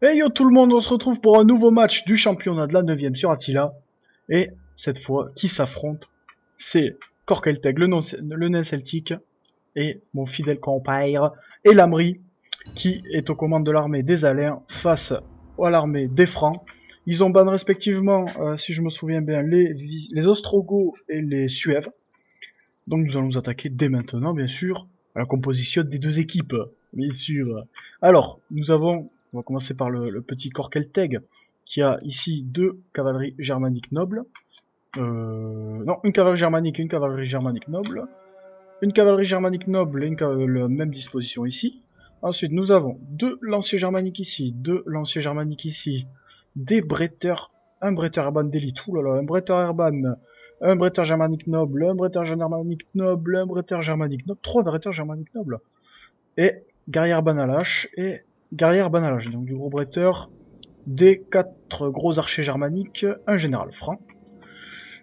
Hey yo tout le monde, on se retrouve pour un nouveau match du championnat de la 9ème sur Attila. Et cette fois, qui s'affronte? C'est Corkelteg, le nain celtique, et mon fidèle compère, Elamri, qui est aux commandes de l'armée des Alains face à l'armée des Francs. Ils ont ban respectivement, si je me souviens bien, les Ostrogoths et les Suèves. Donc nous allons nous attaquer dès maintenant, bien sûr, à la composition des deux équipes, bien sûr. Alors, on va commencer par le petit Korkelteg, qui a ici deux cavaleries germaniques nobles. Non, une cavalerie germanique et une cavalerie germanique noble. Une cavalerie germanique noble et la même disposition ici. Ensuite, nous avons deux lanciers germaniques ici, deux lanciers germaniques ici, des bretteurs, un bretteur urban d'élite, oulala, un bretteur urban, un bretteur germanique noble, un bretteur germanique noble, un bretteur germanique noble, trois bretteurs germaniques nobles, et guerrier urban à l'âge, et guerrier urban à l'âge, donc du gros bretteur, des quatre gros archers germaniques, un général franc.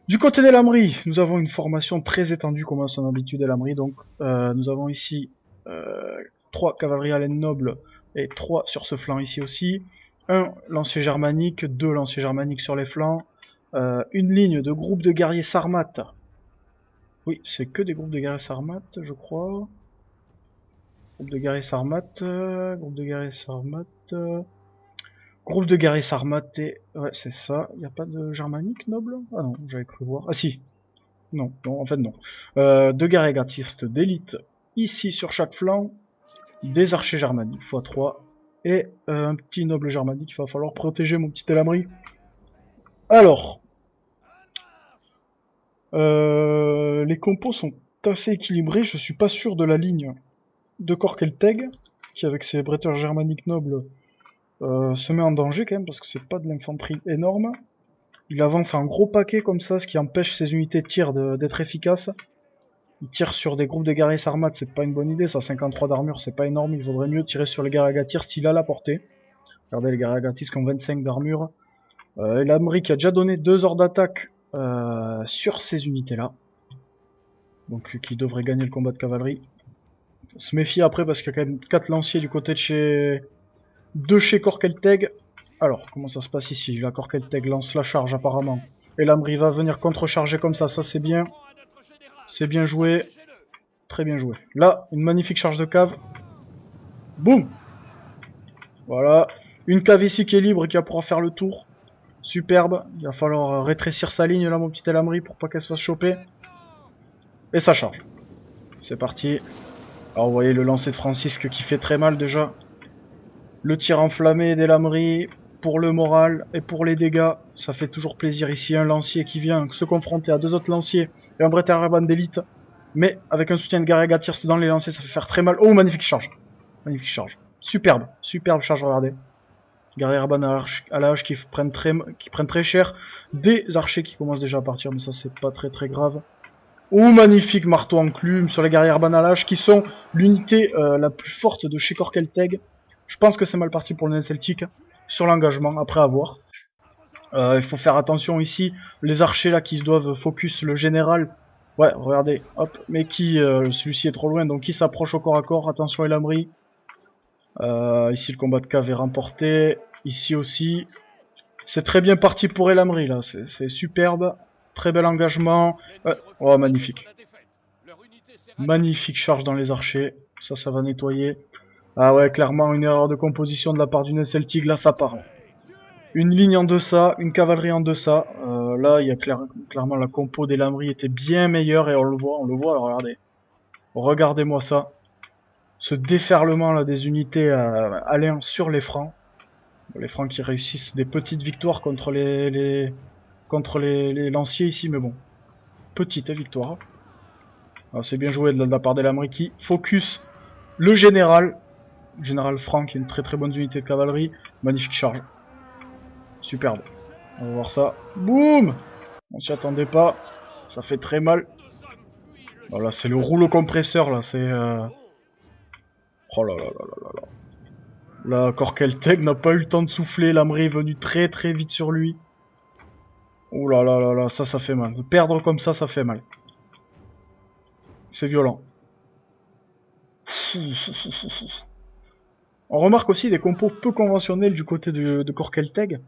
Du côté des lameries, nous avons une formation très étendue comme à son habitude des lameries. Donc, nous avons ici 3 cavaleries à laine noble et 3 sur ce flanc ici aussi. Un lancier germanique, 2 lanciers germaniques sur les flancs. Une ligne de groupes de guerriers sarmates. Oui, c'est que des groupes de guerriers sarmates, je crois. Groupe de guerriers sarmates, groupe de guerriers sarmates. Groupe de guerriers sarmates et... Ouais, c'est ça. Il n'y a pas de germanique noble? Ah non, j'avais cru voir. Ah si, non, en fait non. Deux guerriers gardistes d'élite ici sur chaque flanc, des archers germaniques x3 et un petit noble germanique qu'il va falloir protéger, mon petit Elamri. Alors, les compos sont assez équilibrés, je suis pas sûr de la ligne de Korkelteg, qui avec ses bretteurs germaniques nobles se met en danger quand même, parce que c'est pas de l'infanterie énorme. Il avance en gros paquet comme ça, ce qui empêche ses unités de tir d'être efficaces. Il tire sur des groupes de guerriers sarmates, c'est pas une bonne idée, ça 53 d'armure, c'est pas énorme, il vaudrait mieux tirer sur les guerriers agatis s'il a la portée. Regardez les guerriers agatis qui ont 25 d'armure. L'Amri qui a déjà donné 2 ordres d'attaque sur ces unités-là. Donc qui devrait gagner le combat de cavalerie. Se méfier après parce qu'il y a quand même 4 lanciers du côté de chez Korkelteg. Alors, comment ça se passe ici? La Korkelteg lance la charge apparemment. Et l'Amri va venir contre-charger comme ça c'est bien. C'est bien joué. Très bien joué. Là, une magnifique charge de cave. Boum! Voilà. Une cave ici qui est libre et qui va pouvoir faire le tour. Superbe. Il va falloir rétrécir sa ligne là, mon petit Elamri, pour pas qu'elle se fasse choper. Et ça charge. C'est parti. Alors, vous voyez le lancer de Francisque qui fait très mal déjà. Le tir enflammé d'Elamri pour le moral et pour les dégâts. Ça fait toujours plaisir ici. Un lancier qui vient se confronter à 2 autres lanciers et un bretteur urban d'élite. Mais avec un soutien de Garega Tirst dans les lancers, ça fait faire très mal. Oh, magnifique charge. Magnifique charge. Superbe. Superbe charge, regardez. Guerrier Urban à l'âge qui prennent très cher. Des archers qui commencent déjà à partir, mais ça c'est pas très grave. Oh, magnifique marteau enclume sur les guerriers Urban à l'âge qui sont l'unité la plus forte de chez Korkelteg. Je pense que c'est mal parti pour le nain celtique sur l'engagement, après avoir. Il faut faire attention ici. Les archers là qui doivent focus le général. Ouais, regardez, hop, mais celui-ci est trop loin, donc qui s'approche au corps à corps, attention Elamri. Ici le combat de cave est remporté, ici aussi. C'est très bien parti pour Elamri là, c'est superbe, très bel engagement. Oh magnifique. Magnifique charge dans les archers, ça va nettoyer. Ah ouais, clairement une erreur de composition de la part du nain celtique, là ça part. Une ligne en deçà, une cavalerie en deçà. Là, il y a clairement la compo des lameries était bien meilleure et on le voit, alors regardez. Regardez-moi ça. Ce déferlement là des unités alliées sur les francs. Les francs qui réussissent des petites victoires contre les lanciers ici, mais bon. Petite victoire. C'est bien joué de la part des lameries qui focus le général. Le général franc qui est une très bonne unité de cavalerie. Magnifique charge. Superbe. On va voir ça. Boum! On s'y attendait pas. Ça fait très mal. Voilà, c'est le rouleau compresseur là. C'est. Oh là là là là là là. Là, Korkelteg n'a pas eu le temps de souffler. L'Amri est venu très vite sur lui. Oh là là là là, ça fait mal. De perdre comme ça fait mal. C'est violent. On remarque aussi des compos peu conventionnels du côté de Korkelteg.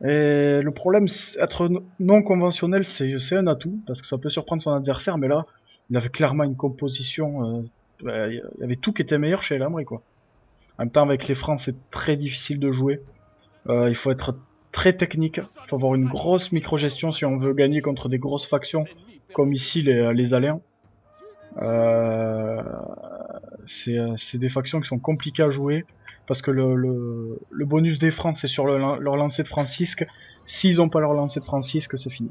Et le problème, être non conventionnel, c'est un atout, parce que ça peut surprendre son adversaire, mais là, il avait clairement une composition, il y avait tout qui était meilleur chez Elamri, quoi. En même temps, avec les francs, c'est très difficile de jouer. Il faut être très technique, il faut avoir une grosse micro-gestion si on veut gagner contre des grosses factions, comme ici les Aliens. C'est des factions qui sont compliquées à jouer, parce que le bonus des francs, c'est sur leur lancer de Francisque. S'ils n'ont pas leur lancer de Francisque, c'est fini.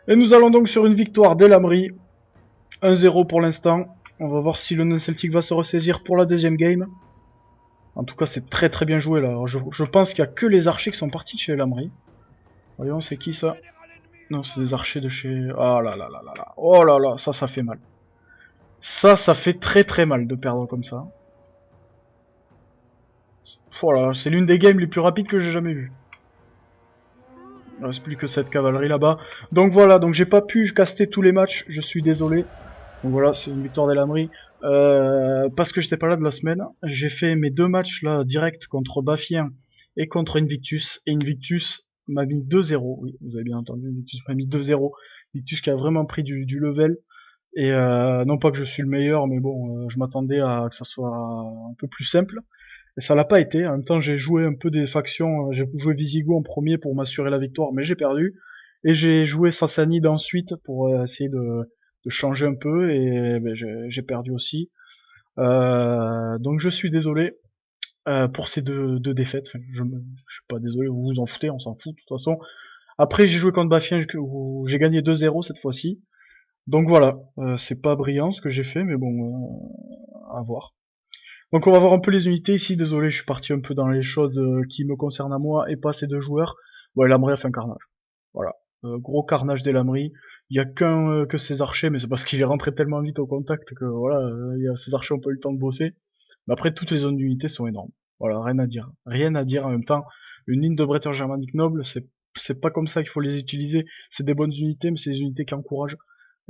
Et nous allons donc sur une victoire d'Elamri. 1-0 pour l'instant. On va voir si le non-celtic va se ressaisir pour la deuxième game. En tout cas, c'est très très bien joué là. Alors, je pense qu'il n'y a que les archers qui sont partis de chez Elamri. Voyons, c'est qui ça? Non, c'est des archers de chez... Ah là là là là là. Oh là là, ça fait mal. Ça fait très très mal de perdre comme ça. Voilà, c'est l'une des games les plus rapides que j'ai jamais vues. Il ne reste plus que cette cavalerie là-bas. Donc voilà, donc j'ai pas pu caster tous les matchs, je suis désolé. Donc voilà, c'est une victoire d'Elamri. Parce que j'étais pas là de la semaine, j'ai fait mes 2 matchs là direct contre Bafien et contre Invictus. Et Invictus m'a mis 2-0. Oui, vous avez bien entendu, Invictus m'a mis 2-0. Invictus qui a vraiment pris du level. Et non pas que je suis le meilleur, mais bon, je m'attendais à que ça soit un peu plus simple. Et ça l'a pas été. En même temps, j'ai joué un peu des factions. J'ai joué Visigoth en premier pour m'assurer la victoire, mais j'ai perdu. Et j'ai joué Sassanide ensuite pour essayer de changer un peu, et ben, j'ai perdu aussi. Donc je suis désolé pour ces deux défaites. Enfin, je suis pas désolé, vous vous en foutez, on s'en fout de toute façon. Après, j'ai joué contre Bafien où j'ai gagné 2-0 cette fois-ci. Donc voilà, c'est pas brillant ce que j'ai fait, mais bon, à voir. Donc on va voir un peu les unités ici. Désolé, je suis parti un peu dans les choses qui me concernent à moi et pas ces 2 joueurs. Bon, Elamri a fait un carnage. Voilà, gros carnage d'Elamri. Il y a que ses archers, mais c'est parce qu'il est rentré tellement vite au contact que voilà, ses archers ont pas eu le temps de bosser. Mais après, toutes les zones d'unité sont énormes. Voilà, rien à dire. Rien à dire en même temps. Une ligne de bretteurs germaniques nobles, c'est pas comme ça qu'il faut les utiliser. C'est des bonnes unités, mais c'est des unités qui encouragent.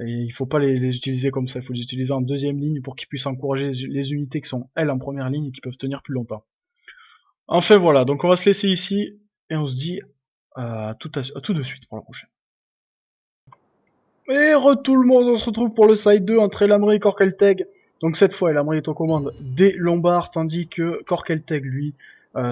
Et il faut pas les utiliser comme ça, il faut les utiliser en deuxième ligne pour qu'ils puissent encourager les unités qui sont, elles, en première ligne et qui peuvent tenir plus longtemps. Enfin voilà, donc on va se laisser ici, et on se dit à tout de suite pour la prochaine. Et tout le monde, on se retrouve pour le side 2 entre Elamri et Korkelteg. Donc cette fois, Elamri est aux commandes des Lombards, tandis que Korkelteg, lui,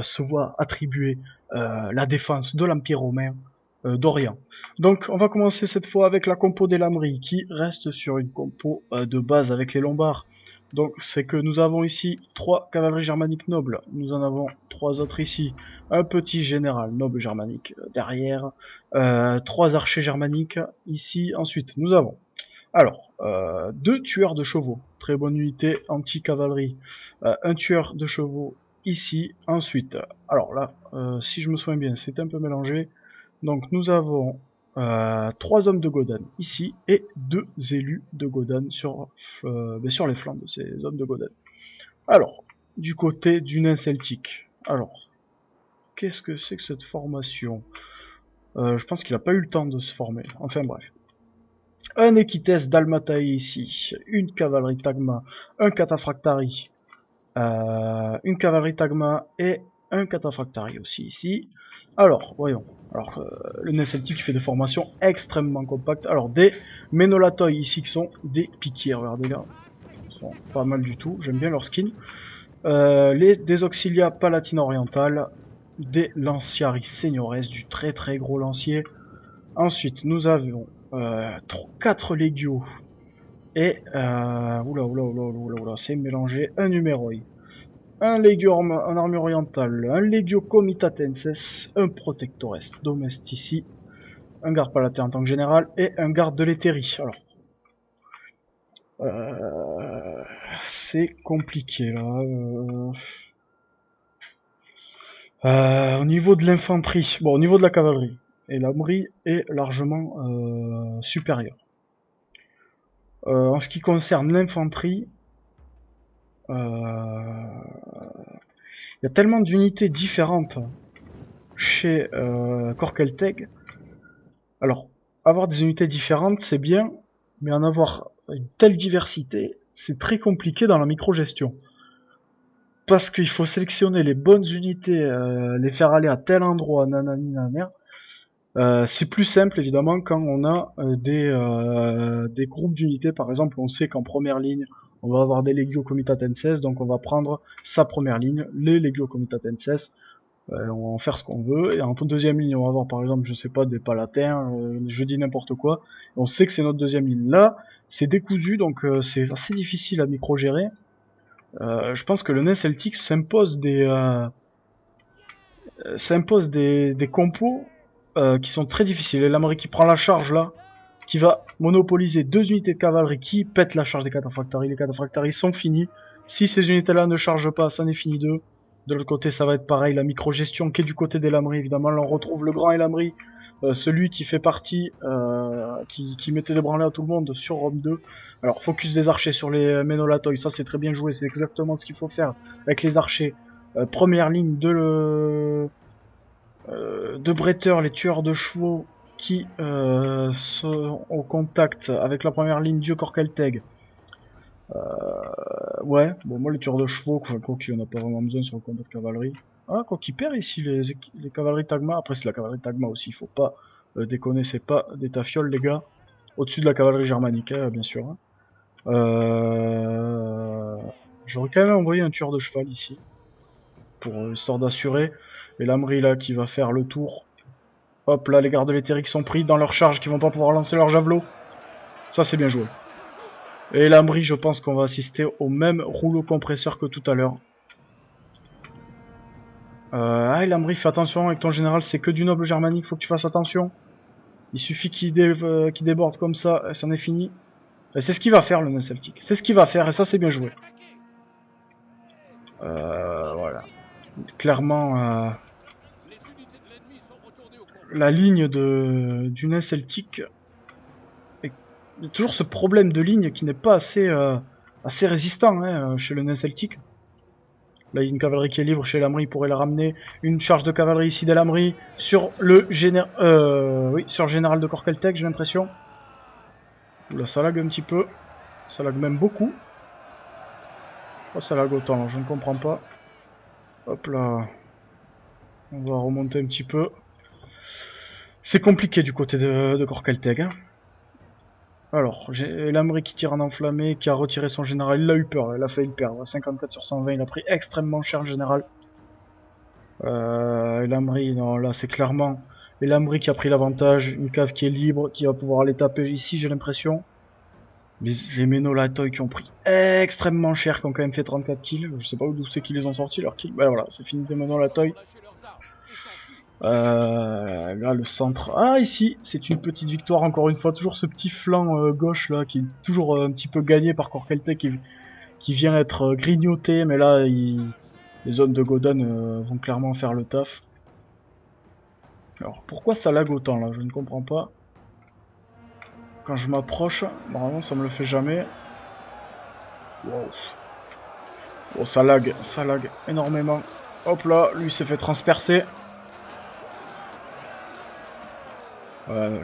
se voit attribuer la défense de l'Empire romain d'Orient. Donc on va commencer cette fois avec la compo d'Elamri, qui reste sur une compo de base avec les Lombards. Donc c'est que nous avons ici 3 cavaleries germaniques nobles, nous en avons 3 autres ici, un petit général noble germanique derrière, 3 archers germaniques ici. Ensuite nous avons alors 2 tueurs de chevaux, très bonne unité anti-cavalerie, un tueur de chevaux ici. Ensuite, alors là, si je me souviens bien, c'est un peu mélangé. Donc nous avons 3 hommes de Godan ici et 2 élus de Godan sur les flancs de ces hommes de Godan. Alors, du côté du nain celtique, alors, qu'est-ce que c'est que cette formation? Je pense qu'il n'a pas eu le temps de se former, enfin bref. Un Equites Dalmatai ici, une cavalerie Tagma, un Cataphractari, une cavalerie Tagma et un Cataphractari aussi ici. Alors, voyons. Alors, le nain celtique fait des formations extrêmement compactes. Alors, des Menolatoi ici qui sont des piquiers, regardez là. Ils sont pas mal du tout, j'aime bien leur skin. Des Auxilia Palatine Orientale, des Lanciaris Seniores, du très très gros lancier. Ensuite, nous avons 4 Légios et c'est mélangé, un Numéroi, un Legio en armure orientale, un Legio Comitatenses, un Protectores Domestici, un garde palatin en tant que général et un garde de l'Hétérie. Alors, c'est compliqué là. Au niveau de l'infanterie, bon, au niveau de la cavalerie, Elamri est largement supérieur. En ce qui concerne l'infanterie, il y a tellement d'unités différentes chez Korkelteg. Alors, avoir des unités différentes, c'est bien, mais en avoir une telle diversité, c'est très compliqué dans la micro-gestion. parce qu'il faut sélectionner les bonnes unités, les faire aller à tel endroit, nanani nanana. C'est plus simple évidemment quand on a des groupes d'unités. Par exemple, on sait qu'en première ligne, on va avoir des Legio Comitatenses, donc on va prendre sa première ligne, les Legio Comitatenses. On va en faire ce qu'on veut. Et en deuxième ligne, on va avoir par exemple, je sais pas, des Palatins, je dis n'importe quoi. On sait que c'est notre deuxième ligne. Là, c'est décousu, donc c'est assez difficile à micro-gérer. Je pense que le nain celtique s'impose des compos qui sont très difficiles. Et Lamry qui prend la charge là, qui va monopoliser 2 unités de cavalerie qui pètent la charge des cataphractaries. Les cataphractaries sont finis. Si ces unités-là ne chargent pas, ça n'est fini d'eux. De l'autre côté, ça va être pareil. La micro-gestion qui est du côté des Lamry, évidemment. Là, on retrouve le grand Elamry, celui qui fait partie, qui mettait des branlées à tout le monde sur Rome 2. Alors, focus des archers sur les Ménolatoi, ça c'est très bien joué. C'est exactement ce qu'il faut faire avec les archers. Première ligne de bretteurs, les tueurs de chevaux qui sont au contact avec la première ligne du Korkelteg. Ouais, bon moi les tueurs de chevaux, quoi qu'il n'y en a pas vraiment besoin sur le combat de cavalerie. Ah, quoi qu'il perd ici les cavaleries Tagma, après c'est la cavalerie Tagma aussi, il faut pas déconner, c'est pas des tafioles les gars. Au-dessus de la cavalerie germanique, bien sûr. Hein. J'aurais quand même envoyé un tueur de cheval ici, pour histoire d'assurer. Et Lamry là qui va faire le tour. Hop là, les gardes vétériques sont pris dans leur charge, qui vont pas pouvoir lancer leur javelot. Ça c'est bien joué. Et Lamry, je pense qu'on va assister au même rouleau compresseur que tout à l'heure. Lamry, fais attention avec ton général, c'est que du noble germanique, faut que tu fasses attention. Il suffit qu'il déborde comme ça, et c'en est fini. Et c'est ce qu'il va faire le nain celtique. C'est ce qu'il va faire, et ça c'est bien joué. Voilà. Clairement, la ligne du nain celtique. Il y a toujours ce problème de ligne qui n'est pas assez résistant hein, chez le nain celtique. Là, il y a une cavalerie qui est libre chez Lamry, il pourrait la ramener. Une charge de cavalerie ici d'Elamry sur le général de Korkelteg, j'ai l'impression. Là, ça lag un petit peu. Ça lag même beaucoup. Oh, ça lag autant, là, je ne comprends pas. Hop là. On va remonter un petit peu. C'est compliqué du côté de Korkelteg. Hein. Alors, j'ai Lamry qui tire en enflammé, qui a retiré son général, il a eu peur, il a failli le perdre. 54 sur 120, il a pris extrêmement cher le général. Lamry, non, là c'est clairement Lamry qui a pris l'avantage, une cave qui est libre, qui va pouvoir aller taper ici, j'ai l'impression. Les Ménolatoi qui ont pris extrêmement cher, qui ont quand même fait 34 kills, je sais pas d'où c'est qu'ils les ont sortis leurs kills. Ben voilà, c'est fini des Ménolatoi. Là le centre, ah ici c'est une petite victoire encore une fois, toujours ce petit flanc gauche là qui est toujours un petit peu gagné par Korkelteg qui vient être grignoté, mais là les hommes de Godon vont clairement faire le taf. Alors pourquoi ça lag autant là, je ne comprends pas. Quand je m'approche, normalement ça me le fait jamais. Wow. Oh ça lag énormément. Hop là, lui s'est fait transpercer.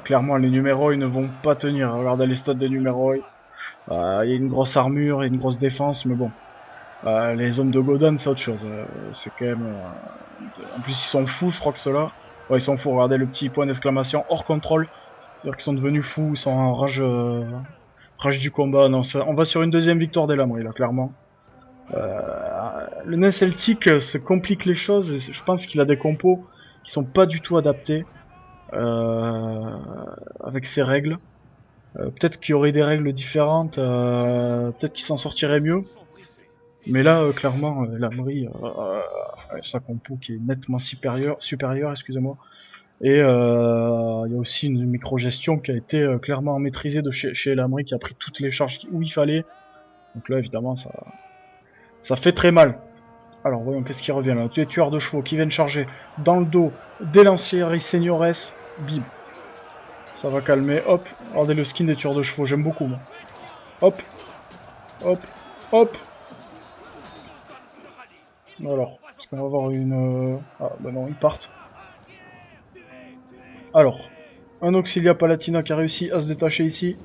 Clairement les numéros ils ne vont pas tenir, regardez les stats des numéros. Il y a une grosse armure et une grosse défense, mais bon. Les hommes de Godon c'est autre chose, c'est quand même... En plus ils sont fous je crois que ceux-là. Ouais ils sont fous, regardez le petit point d'exclamation hors contrôle. C'est-à-dire qu'ils sont devenus fous, ils sont en rage du combat. Non, on va sur une deuxième victoire des Lamry là clairement. Le nain celtique se complique les choses, et je pense qu'il a des compos qui sont pas du tout adaptés. Avec ses règles. Peut-être qu'il y aurait des règles différentes, peut-être qu'il s'en sortirait mieux. Mais là, clairement, Lamry, sa compo qui est nettement supérieure, excusez-moi. Et il y a aussi une micro-gestion qui a été clairement maîtrisée de chez Lamry, qui a pris toutes les charges où il fallait. Donc là, évidemment, ça fait très mal. Alors, voyons, qu'est-ce qui revient là? Les tueurs de chevaux qui viennent charger dans le dos des lanciers seniores. Bim. Ça va calmer, hop, regardez le skin des tueurs de chevaux, j'aime beaucoup moi. Hop, hop, hop. Alors, est-ce qu'on va avoir une... Ah bah non, ils partent. Alors, un Auxilia Palatina qui a réussi à se détacher ici.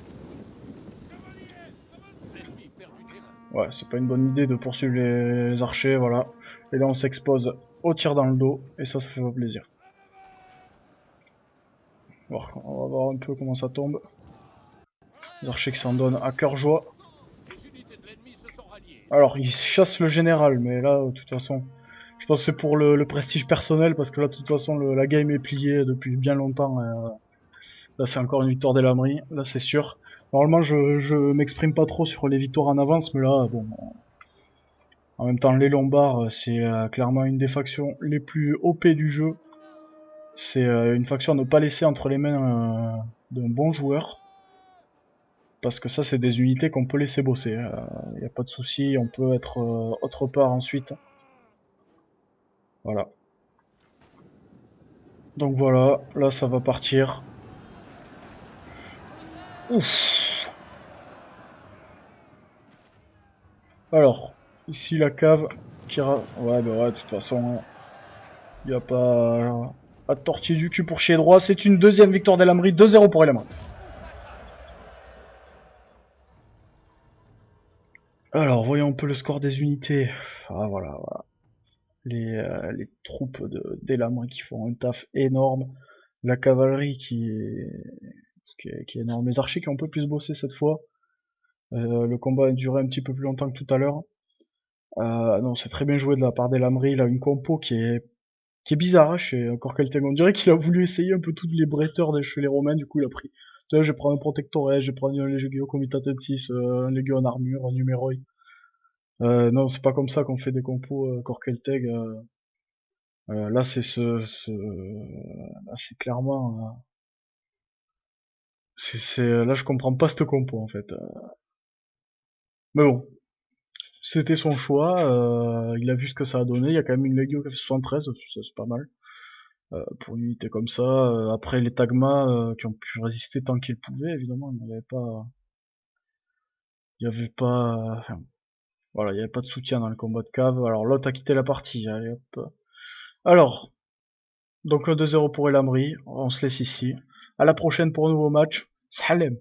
Ouais, c'est pas une bonne idée de poursuivre les archers, voilà. Et là, on s'expose au tir dans le dos, et ça fait pas plaisir. Bon, on va voir un peu comment ça tombe. Les archers qui s'en donnent à cœur joie. Alors, ils chassent le général, mais là, de toute façon, je pense que c'est pour le prestige personnel, parce que là, de toute façon, la game est pliée depuis bien longtemps. Là, c'est encore une victoire d'Elamri, là, c'est sûr. Normalement, je m'exprime pas trop sur les victoires en avance, mais là, bon, en même temps, les Lombards, c'est clairement une des factions les plus OP du jeu. C'est une faction à ne pas laisser entre les mains d'un bon joueur. Parce que ça, c'est des unités qu'on peut laisser bosser. Y a pas de souci, on peut être autre part ensuite. Voilà. Donc voilà, là ça va partir. Ouf. Alors, ici la cave qui ouais, bah ouais, de toute façon, il n'y a pas de tortille du cul pour chier droit. C'est une deuxième victoire d'Elamri, 2-0 pour Elamri. Alors, voyons un peu le score des unités. Ah voilà, voilà. Les troupes d'Elamri qui font un taf énorme. La cavalerie qui est énorme. Les archers qui ont un peu plus bossé cette fois. Le combat a duré un petit peu plus longtemps que tout à l'heure. Non, c'est très bien joué de la part d'Elamri. Il a une compo qui est bizarre hein, chez Corkelteg. On dirait qu'il a voulu essayer un peu tous les bretteurs chez les Romains, du coup il a pris. Tu vois, je vais prendre un Protectoret, je vais prendre un Legio Comitatensis, un Legio en armure, un Numeroi. Non, c'est pas comme ça qu'on fait des compos Corkelteg. Là c'est là c'est clairement. Là je comprends pas cette compo en fait. Mais bon, c'était son choix. Il a vu ce que ça a donné. Il y a quand même une Legio qui a fait 73, c'est pas mal. Pour une unité comme ça. Après les Tagma qui ont pu résister tant qu'ils pouvaient, évidemment, il y avait pas, enfin, voilà, il y avait pas de soutien dans le combat de cave. Alors l'autre a quitté la partie. Allez, hop. Alors, donc le 2-0 pour Elamri, on se laisse ici. À la prochaine pour un nouveau match. Salam.